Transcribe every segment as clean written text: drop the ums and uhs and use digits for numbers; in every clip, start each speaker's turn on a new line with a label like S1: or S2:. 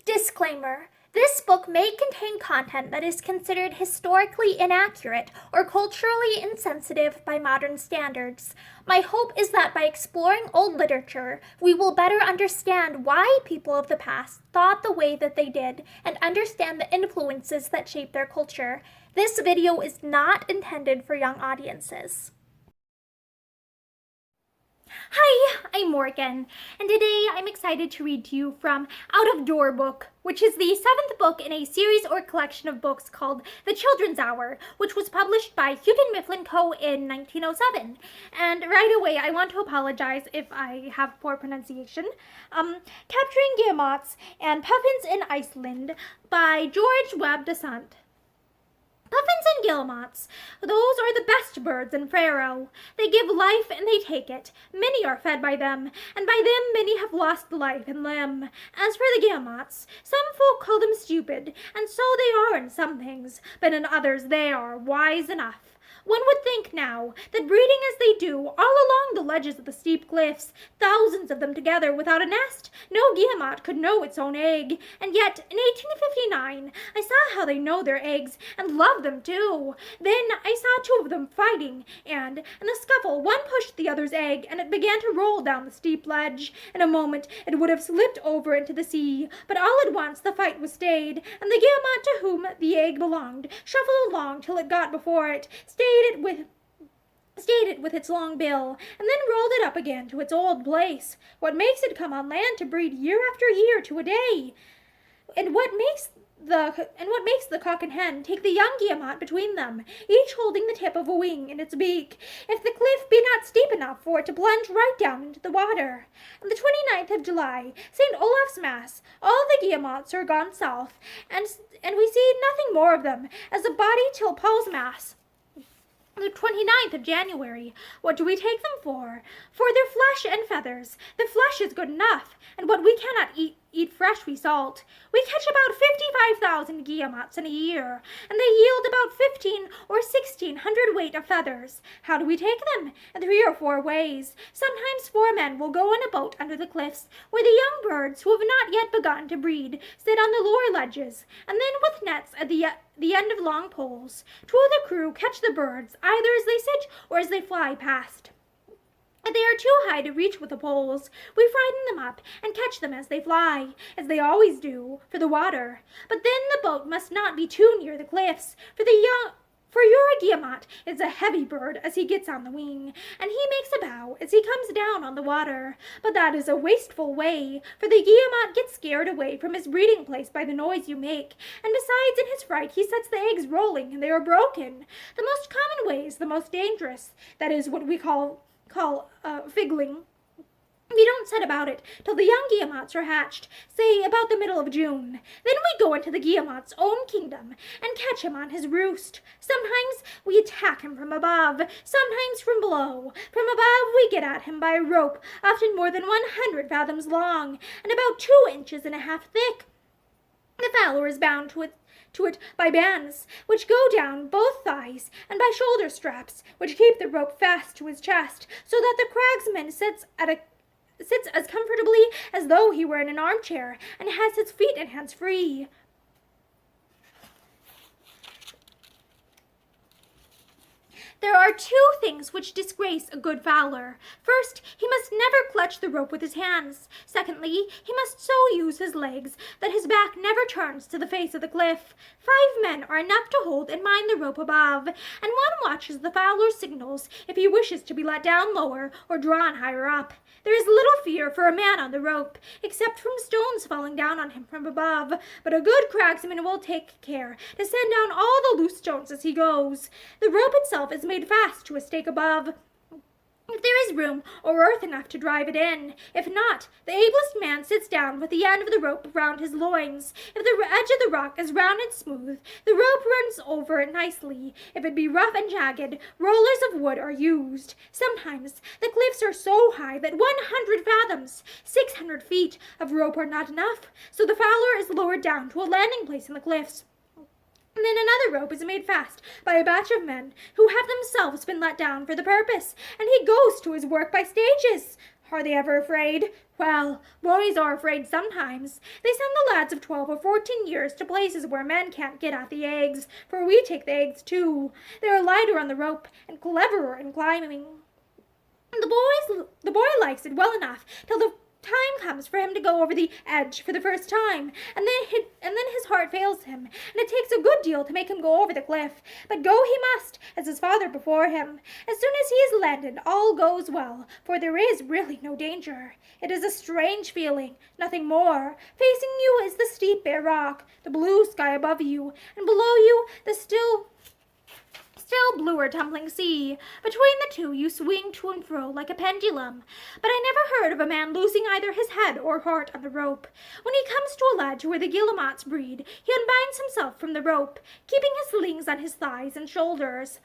S1: Disclaimer. This book may contain content that is considered historically inaccurate or culturally insensitive by modern standards. My hope is that by exploring old literature, we will better understand why people of the past thought the way that they did and understand the influences that shape their culture. This video is not intended for young audiences. Hi, I'm Morgan, and today I'm excited to read to you from Out of Door Book, which is the 7th book in a series or collection of books called The Children's Hour, which was published by Houghton Mifflin Co. in 1907. And right away, I want to apologize if I have poor pronunciation. Capturing Guillemots and Puffins in Iceland by George Webbe Dasent. Puffins and guillemots, those are the best birds in Faroe. They give life and they take it. Many are fed by them, and by them many have lost life and limb. As for the guillemots, some folk call them stupid, and so they are in some things, but in others they are wise enough. One would think now that breeding as they do all along the ledges of the steep cliffs, thousands of them together without a nest, no guillemot could know its own egg. And yet, in 1859, I saw how they know their eggs and love them too. Then I saw two of them fighting, and in the scuffle one pushed the other's egg, and it began to roll down the steep ledge. In a moment it would have slipped over into the sea, but all at once the fight was stayed, and the guillemot to whom the egg belonged shuffled along till it got before it, stayed it with its long bill, and then rolled it up again to its old place. What makes it come on land to breed year after year to a day? And what makes the cock and hen take the young guillemot between them, each holding the tip of a wing in its beak, if the cliff be not steep enough for it to plunge right down into the water? On the 29th of July, St. Olaf's Mass, all the guillemots are gone south, and we see nothing more of them as a body till Paul's Mass. The 29th of January. What do we take them for? For their flesh and feathers. The flesh is good enough, and what we cannot eat fresh we salt. We catch about 55,000 guillemots in a year, and they yield about 15 or 1,600 weight of feathers. How do we take them? In 3 or 4 ways. Sometimes 4 men will go in a boat under the cliffs, where the young birds who have not yet begun to breed sit on the lower ledges, and then with nets at the end of long poles, 2 of the crew catch the birds, either as they sit or as they fly past. If they are too high to reach with the poles, we frighten them up and catch them as they fly, as they always do, for the water. But then the boat must not be too near the cliffs, for your guillemot is a heavy bird as he gets on the wing, and he makes a bow as he comes down on the water. But that is a wasteful way, for the guillemot gets scared away from his breeding place by the noise you make, and besides in his fright he sets the eggs rolling and they are broken. The most common way is the most dangerous, that is what we call figgling. We don't set about it till the young guillemots are hatched, say about the middle of June. Then we go into the guillemot's own kingdom and catch him on his roost. Sometimes we attack him from above, sometimes from below. From above we get at him by a rope, often more than 100 fathoms long, and about 2.5 inches thick. The fowler is bound to it by bands, which go down both thighs, and by shoulder straps, which keep the rope fast to his chest, so that the cragsman sits as comfortably as though he were in an armchair, and has his feet and hands free. There are 2 things which disgrace a good fowler. First, he must never clutch the rope with his hands. Secondly, he must so use his legs that his back never turns to the face of the cliff. 5 men are enough to hold and mind the rope above, and one watches the fowler's signals if he wishes to be let down lower or drawn higher up. There is little fear for a man on the rope, except from stones falling down on him from above, but a good cragsman will take care to send down all the loose stones as he goes. The rope itself is made fast to a stake above, if there is room or earth enough to drive it in. If not, the ablest man sits down with the end of the rope round his loins. If the edge of the rock is round and smooth, the rope runs over it nicely. If it be rough and jagged, rollers of wood are used. Sometimes the cliffs are so high that 100 fathoms, 600 feet, of rope are not enough, so the fowler is lowered down to a landing place in the cliffs. And then another rope is made fast by a batch of men who have themselves been let down for the purpose, and he goes to his work by stages. Are they ever afraid? Well, boys are afraid sometimes. They send the lads of 12 or 14 years to places where men can't get at the eggs, for we take the eggs too. They are lighter on the rope and cleverer in climbing. The boy likes it well enough till the time comes for him to go over the edge for the first time, and then his heart fails him, and it takes a good deal to make him go over the cliff. But go he must, as his father before him. As soon as he is landed, all goes well, for there is really no danger. It is a strange feeling, nothing more. Facing you is the steep bare rock, the blue sky above you, and below you the still bluer tumbling sea. Between the two you swing to and fro like a pendulum. But I never heard of a man losing either his head or heart on the rope. When he comes to a ledge where the guillemots breed, he unbinds himself from the rope, keeping his slings on his thighs and shoulders.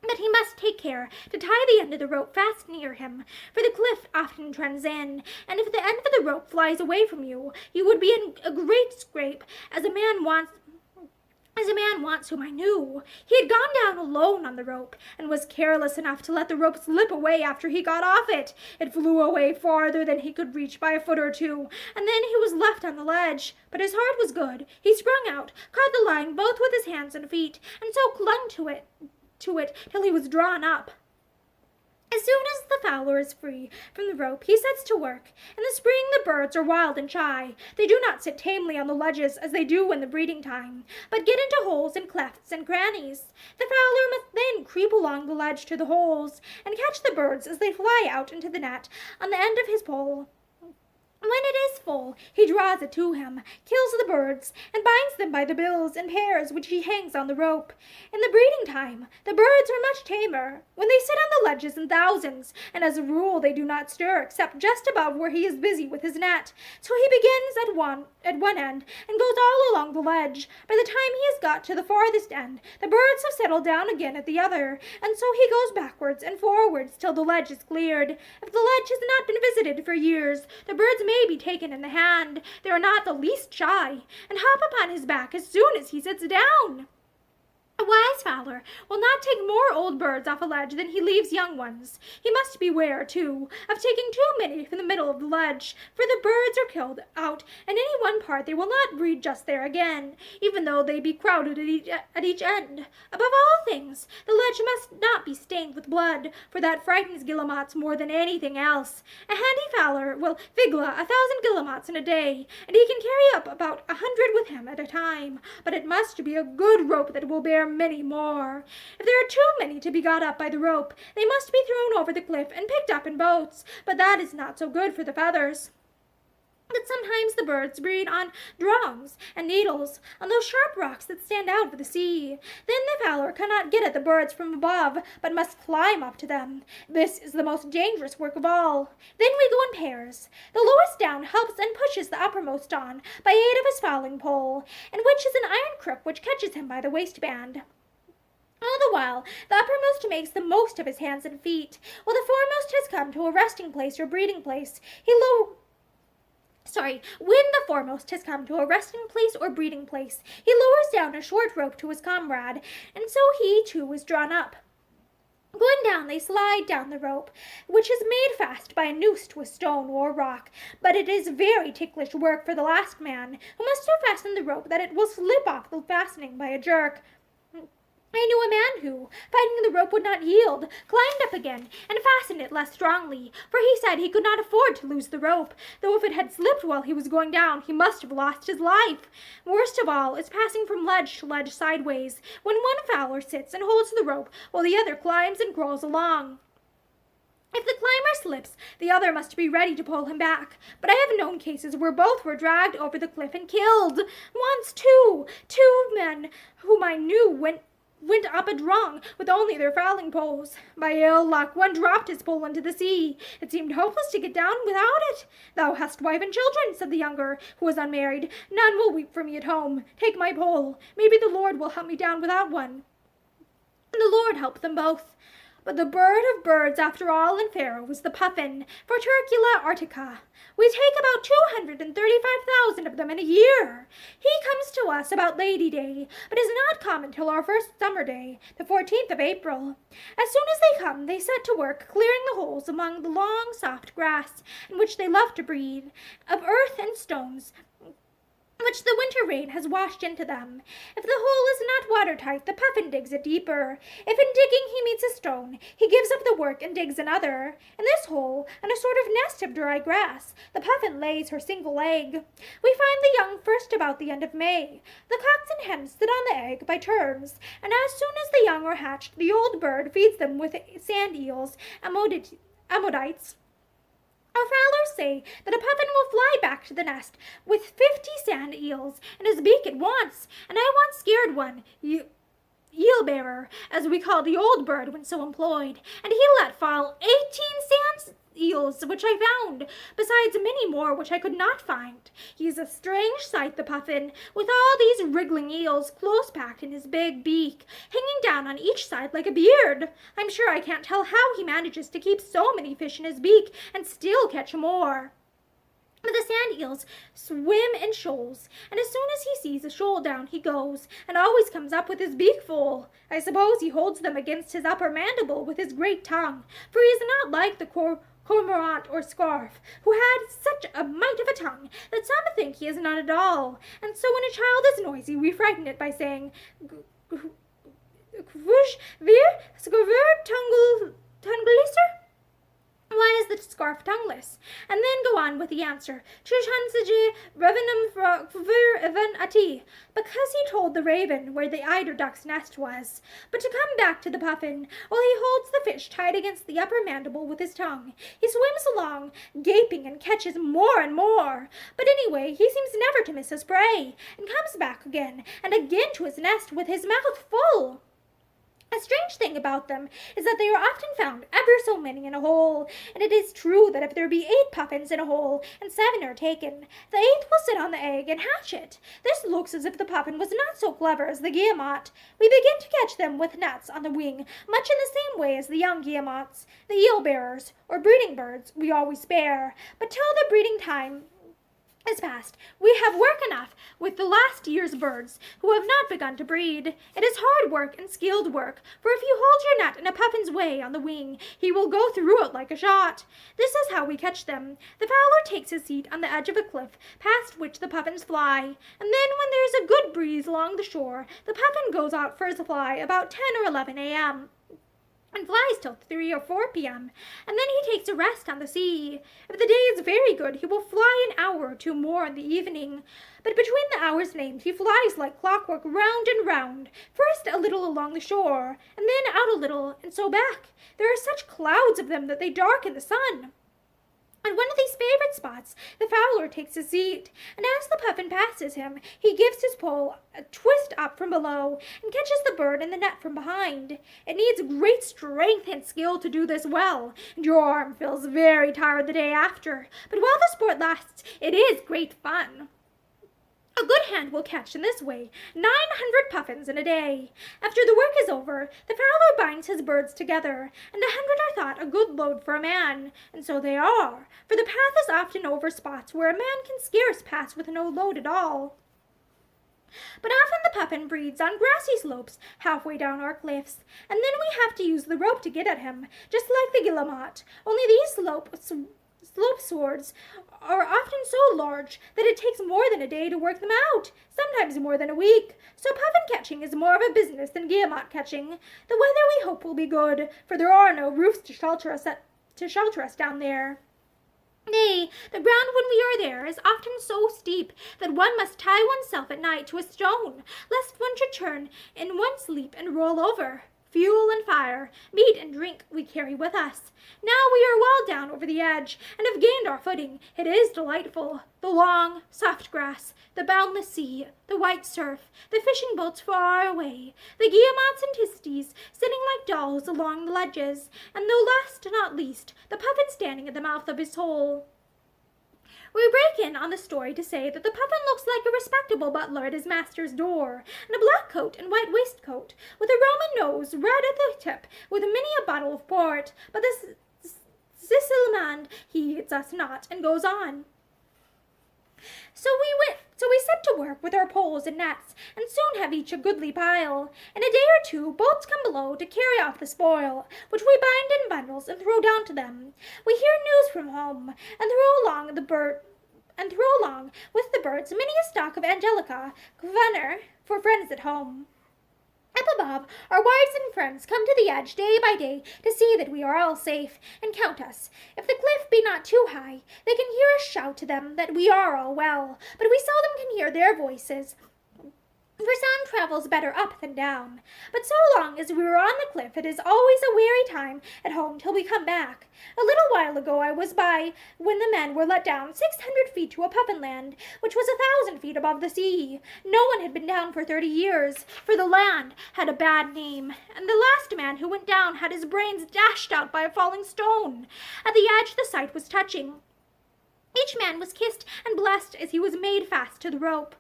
S1: But he must take care to tie the end of the rope fast near him, for the cliff often trends in, and if the end of the rope flies away from you, you would be in a great scrape, as a man once whom I knew. He had gone down alone on the rope, and was careless enough to let the rope slip away after he got off it. It flew away farther than he could reach by a foot or two, and then he was left on the ledge. But his heart was good. He sprung out, caught the line both with his hands and feet, and so clung to it till he was drawn up. As soon as the fowler is free from the rope, he sets to work. In the spring the birds are wild and shy. They do not sit tamely on the ledges as they do in the breeding time, but get into holes and clefts and crannies. The fowler must then creep along the ledge to the holes, and catch the birds as they fly out into the net on the end of his pole. When it is full, he draws it to him, kills the birds, and binds them by the bills in pairs which he hangs on the rope. In the breeding time, the birds are much tamer. When they sit on the ledges in thousands, and as a rule they do not stir except just above where he is busy with his net. So he begins at one end and goes all along the ledge. By the time he has got to the farthest end, the birds have settled down again at the other, and so he goes backwards and forwards till the ledge is cleared. If the ledge has not been visited for years, the birds may be taken in the hand. They are not the least shy, and hop upon his back as soon as he sits down. A wise fowler will not take more old birds off a ledge than he leaves young ones. He must beware, too, of taking too many from the middle of the ledge, for the birds are killed out, and any one part they will not breed just there again, even though they be crowded at each end. Above all things, the ledge must not be stained with blood, for that frightens guillemots more than anything else. A handy fowler will figla 1,000 guillemots in a day, and he can carry up about 100 with him at a time, but it must be a good rope that will bear many more. If there are too many to be got up by the rope, they must be thrown over the cliff and picked up in boats, but that is not so good for the feathers. But sometimes the birds breed on drums and needles, on those sharp rocks that stand out of the sea. Then the fowler cannot get at the birds from above, but must climb up to them. This is the most dangerous work of all. Then we go in pairs. The lowest down helps and pushes the uppermost on, by aid of his fowling pole, in which is an iron crook which catches him by the waistband. All the while, the uppermost makes the most of his hands and feet. When the foremost has come to a resting place or breeding place, when the foremost has come to a resting place or breeding place, he lowers down a short rope to his comrade, and so he too is drawn up. Going down, they slide down the rope, which is made fast by a noose to a stone or rock, but it is very ticklish work for the last man, who must so fasten the rope that it will slip off the fastening by a jerk. I knew a man who, finding the rope would not yield, climbed up again and fastened it less strongly, for he said he could not afford to lose the rope, though if it had slipped while he was going down, he must have lost his life. Worst of all is passing from ledge to ledge sideways, when one fowler sits and holds the rope while the other climbs and crawls along. If the climber slips, the other must be ready to pull him back. But I have known cases where both were dragged over the cliff and killed. Once, two men whom I knew went up a drong with only their fowling poles. By ill luck, one dropped his pole into the sea. It seemed hopeless to get down without it. Thou hast wife and children, said the younger, who was unmarried. None will weep for me at home. Take my pole. Maybe the Lord will help me down without one. And the Lord helped them both. But the bird of birds, after all, in Faroe was the puffin, Forturcula artica. We take about 235,000 of them in a year. He comes to us about Lady Day, but is not common till our first summer day, the 14th of April. As soon as they come, they set to work clearing the holes among the long, soft grass, in which they love to breathe, of earth and stones, which the winter rain has washed into them. If the hole is not watertight, the puffin digs it deeper. If in digging he meets a stone, he gives up the work and digs another. In this hole, in a sort of nest of dry grass, the puffin lays her single egg. We find the young first about the end of May. The cocks and hens sit on the egg by turns, and as soon as the young are hatched, the old bird feeds them with sand eels, ammonites. Our fowlers say that a puffin will fly back to the nest with 50 sand eels in his beak at once, and I once scared one, eel-bearer, as we call the old bird when so employed, and he let fall 18 sand eels, which I found, besides many more which I could not find. He is a strange sight, the puffin, with all these wriggling eels close packed in his big beak, hanging down on each side like a beard. I'm sure I can't tell how he manages to keep so many fish in his beak and still catch more. But the sand eels swim in shoals, and as soon as he sees a shoal down he goes, and always comes up with his beak full. I suppose he holds them against his upper mandible with his great tongue, for he is not like the cormorant or scarf, who had such a mite of a tongue that some think he is none at all, and so when a child is noisy we frighten it by saying, "Kvush vir skover tungliser?" Why is the scarf tongueless? And then go on with the answer, "Chushansiji revenum kvir even ati," because he told the raven where the eider duck's nest was. But to come back to the puffin, while he holds the fish tied against the upper mandible with his tongue, he swims along, gaping, and catches more and more. But anyway, he seems never to miss his prey, and comes back again and again to his nest with his mouth full. A strange thing about them is that they are often found ever so many in a hole, and it is true that if there be 8 puffins in a hole and 7 are taken, the 8th will sit on the egg and hatch it. This looks as if the puffin was not so clever as the guillemot. We begin to catch them with nets on the wing, much in the same way as the young guillemots. The eel-bearers, or breeding birds, we always spare, but till the breeding time is past, we have work enough with the last year's birds who have not begun to breed. It is hard work and skilled work, for if you hold your net in a puffin's way on the wing, he will go through it like a shot. This is how we catch them. The fowler takes his seat on the edge of a cliff, past which the puffins fly, and then when there is a good breeze along the shore, the puffin goes out for his fly about 10 or 11 a.m. and flies till 3 or 4 p.m., and then he takes a rest on the sea. If the day is very good, he will fly an hour or 2 more in the evening, but between the hours named he flies like clockwork round and round, first a little along the shore, and then out a little, and so back. There are such clouds of them that they darken the sun. On one of these favorite spots, the fowler takes his seat, and as the puffin passes him, he gives his pole a twist up from below and catches the bird in the net from behind. It needs great strength and skill to do this well, and your arm feels very tired the day after, but while the sport lasts, it is great fun. A good hand will catch in this way 900 puffins in a day. After the work is over, the fowler binds his birds together, and 100 are thought a good load for a man, and so they are, for the path is often over spots where a man can scarce pass with no load at all. But often the puffin breeds on grassy slopes halfway down our cliffs, and then we have to use the rope to get at him, just like the guillemot, only these slope swords are often so large that it takes more than a day to work them out, sometimes more than a week. So puffin catching is more of a business than guillemot catching. The weather we hope will be good, for there are no roofs to shelter us down there. Nay, the ground when we are there is often so steep that one must tie oneself at night to a stone, lest one should turn in one sleep and roll over. Fuel and fire, meat and drink we carry with us. Now we are well down over the edge, and have gained our footing. It is delightful. The long, soft grass, the boundless sea, the white surf, the fishing boats far away, the guillemots and tisties sitting like dolls along the ledges, and though last not least, the puffin standing at the mouth of his hole. We break in on the story to say that the puffin looks like a respectable butler at his master's door, in a black coat and white waistcoat, with a Roman nose, red at the tip, with many a bottle of port. But this Sicilian heeds us not, and goes on. So we set to work with our poles and nets, and soon have each a goodly pile. In a day or two, boats come below to carry off the spoil, which we bind in bundles and throw down to them. We hear news from home, and throw along with the birds many a stalk of angelica, quenner, for friends at home. Up above, our wives and friends come to the edge day by day to see that we are all safe, and count us. If the cliff be not too high, they can hear us shout to them that we are all well, but we seldom can hear their voices, for sound travels better up than down. But so long as we are on the cliff, it is always a weary time at home till we come back. A little while ago I was by when the men were let down 600 feet to a puffin land, which was 1,000 feet above the sea. No one had been down for 30 years, for the land had a bad name, and the last man who went down had his brains dashed out by a falling stone. At the edge the sight was touching. Each man was kissed and blessed as he was made fast to the rope.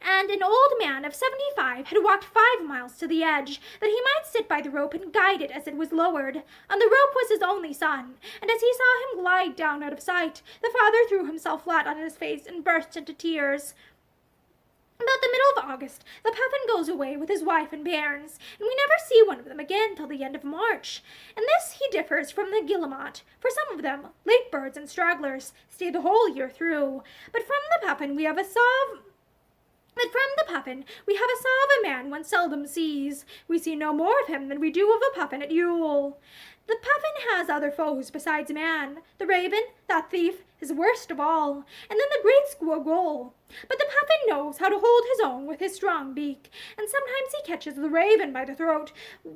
S1: And an old man of 75 had walked 5 miles to the edge, that he might sit by the rope and guide it as it was lowered. On the rope was his only son, and as he saw him glide down out of sight, the father threw himself flat on his face and burst into tears. About the middle of August, the puffin goes away with his wife and bairns, and we never see one of them again till the end of March. In this he differs from the guillemot, for some of them, late birds and stragglers, stay the whole year through. But from the puffin we have a saw of a man one seldom sees. We see no more of him than we do of a puffin at Yule. The puffin has other foes besides man. The raven, that thief, is worst of all, and then the great squirrel. But the puffin knows how to hold his own with his strong beak, and sometimes he catches the raven by the throat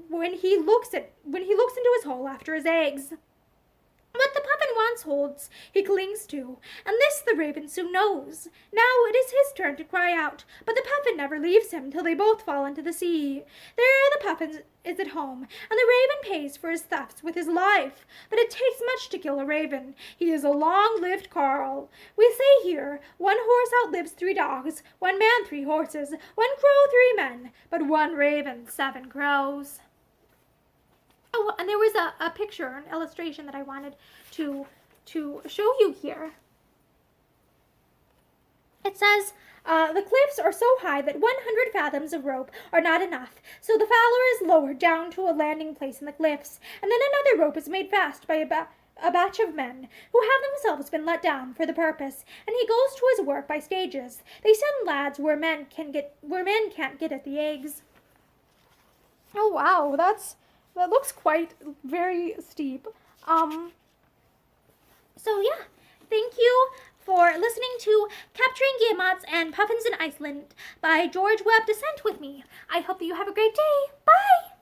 S1: when he looks into his hole after his eggs. What the puffin once holds, he clings to, and this the raven soon knows. Now it is his turn to cry out, but the puffin never leaves him till they both fall into the sea. There the puffin is at home, and the raven pays for his thefts with his life. But it takes much to kill a raven. He is a long-lived carl. We say here, 1 horse outlives 3 dogs, 1 man 3 horses, 1 crow 3 men, but 1 raven 7 crows. Oh, and there was a picture, an illustration that I wanted to show you here. It says, the cliffs are so high that 100 fathoms of rope are not enough, so the fowler is lowered down to a landing place in the cliffs, and then another rope is made fast by a batch of men who have themselves been let down for the purpose, and he goes to his work by stages. They send lads where men can't get at the eggs. Oh wow, that looks quite very steep. So yeah, thank you for listening to Capturing Guillemots and Puffins in Iceland by George Webbe Dasent with me. I hope that you have a great day. Bye!